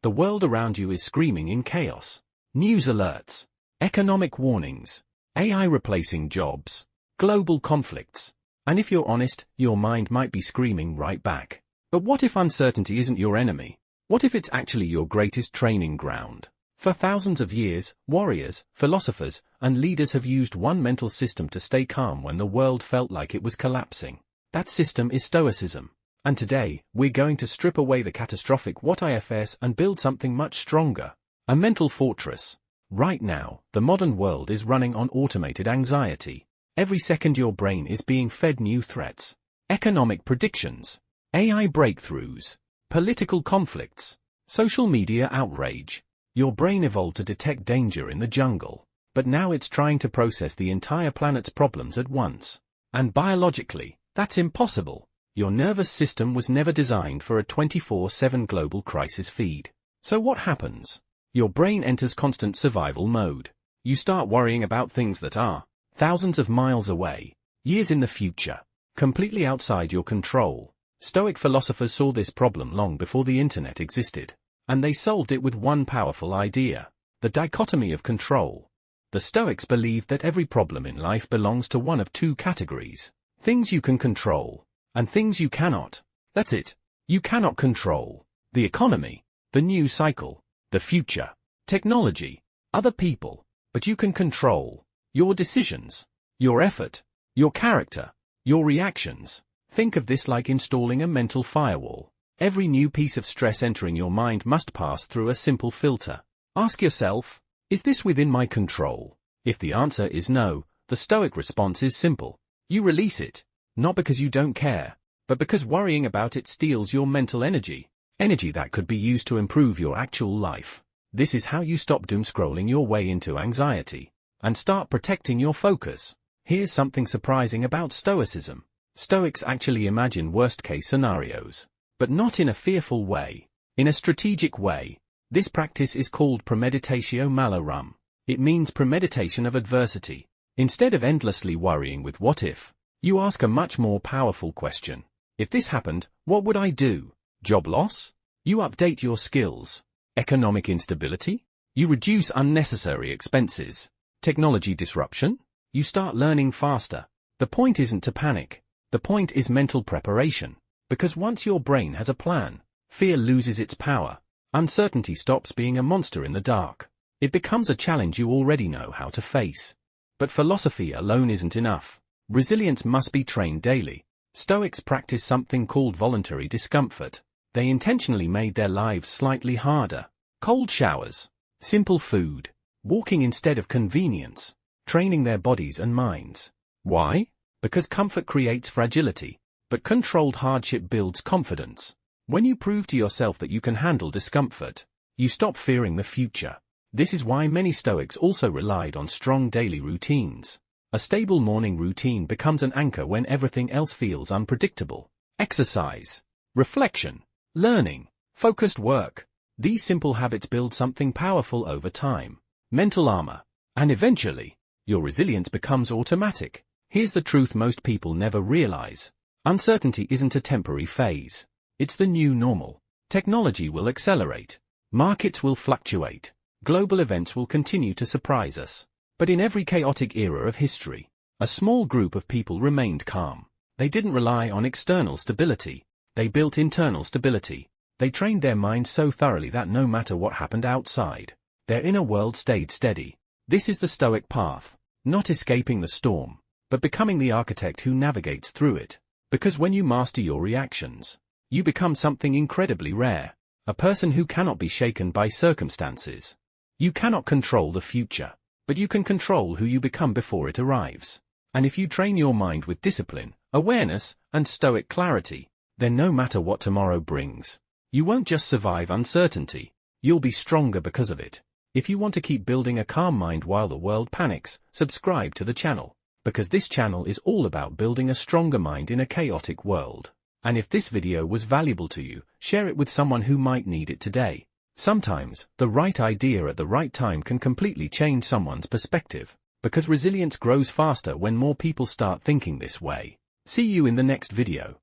The world around you is screaming in chaos. News alerts, economic warnings, AI replacing jobs, global conflicts. And if you're honest, your mind might be screaming right back. But what if uncertainty isn't your enemy? What if it's actually your greatest training ground? For thousands of years, warriors, philosophers, and leaders have used one mental system to stay calm when the world felt like it was collapsing. That system is Stoicism. And today, we're going to strip away the catastrophic what-ifs and build something much stronger. A mental fortress. Right now, the modern world is running on automated anxiety. Every second your brain is being fed new threats. Economic predictions, AI breakthroughs, political conflicts, social media outrage. Your brain evolved to detect danger in the jungle, but now it's trying to process the entire planet's problems at once. And biologically, that's impossible. Your nervous system was never designed for a 24/7 global crisis feed. So what happens? Your brain enters constant survival mode. You start worrying about things that are thousands of miles away, years in the future, completely outside your control. Stoic philosophers saw this problem long before the internet existed, and they solved it with one powerful idea: the dichotomy of control. The Stoics believed that every problem in life belongs to one of two categories: things you can control, and things you cannot. That's it. You cannot control the economy, the news cycle, the future, technology, other people, but you can control your decisions, your effort, your character, your reactions. Think of this like installing a mental firewall. Every new piece of stress entering your mind must pass through a simple filter. Ask yourself, is this within my control? If the answer is no, the Stoic response is simple. You release it. Not because you don't care, but because worrying about it steals your mental energy. Energy that could be used to improve your actual life. This is how you stop doom scrolling your way into anxiety and start protecting your focus. Here's something surprising about Stoicism. Stoics actually imagine worst-case scenarios, but not in a fearful way, in a strategic way. This practice is called premeditatio malorum. It means premeditation of adversity. Instead of endlessly worrying with what if, you ask a much more powerful question. If this happened, what would I do? Job loss? You update your skills. Economic instability? You reduce unnecessary expenses. Technology disruption? You start learning faster. The point isn't to panic. The point is mental preparation. Because once your brain has a plan, fear loses its power. Uncertainty stops being a monster in the dark. It becomes a challenge you already know how to face. But philosophy alone isn't enough. Resilience must be trained daily. Stoics practice something called voluntary discomfort. They intentionally made their lives slightly harder. Cold showers, simple food, walking instead of convenience, training their bodies and minds. Why? Because comfort creates fragility, but controlled hardship builds confidence. When you prove to yourself that you can handle discomfort, you stop fearing the future. This is why many Stoics also relied on strong daily routines. A stable morning routine becomes an anchor when everything else feels unpredictable. Exercise, reflection, learning, focused work. These simple habits build something powerful over time. Mental armor. And eventually, your resilience becomes automatic. Here's the truth most people never realize. Uncertainty isn't a temporary phase. It's the new normal. Technology will accelerate. Markets will fluctuate. Global events will continue to surprise us. But in every chaotic era of history, a small group of people remained calm. They didn't rely on external stability. They built internal stability. They trained their minds so thoroughly that no matter what happened outside, their inner world stayed steady. This is the Stoic path. Not escaping the storm, but becoming the architect who navigates through it. Because when you master your reactions, you become something incredibly rare. A person who cannot be shaken by circumstances. You cannot control the future, but you can control who you become before it arrives. And if you train your mind with discipline, awareness, and Stoic clarity, then no matter what tomorrow brings, you won't just survive uncertainty, you'll be stronger because of it. If you want to keep building a calm mind while the world panics, subscribe to the channel, because this channel is all about building a stronger mind in a chaotic world. And if this video was valuable to you, share it with someone who might need it today. Sometimes, the right idea at the right time can completely change someone's perspective, because resilience grows faster when more people start thinking this way. See you in the next video.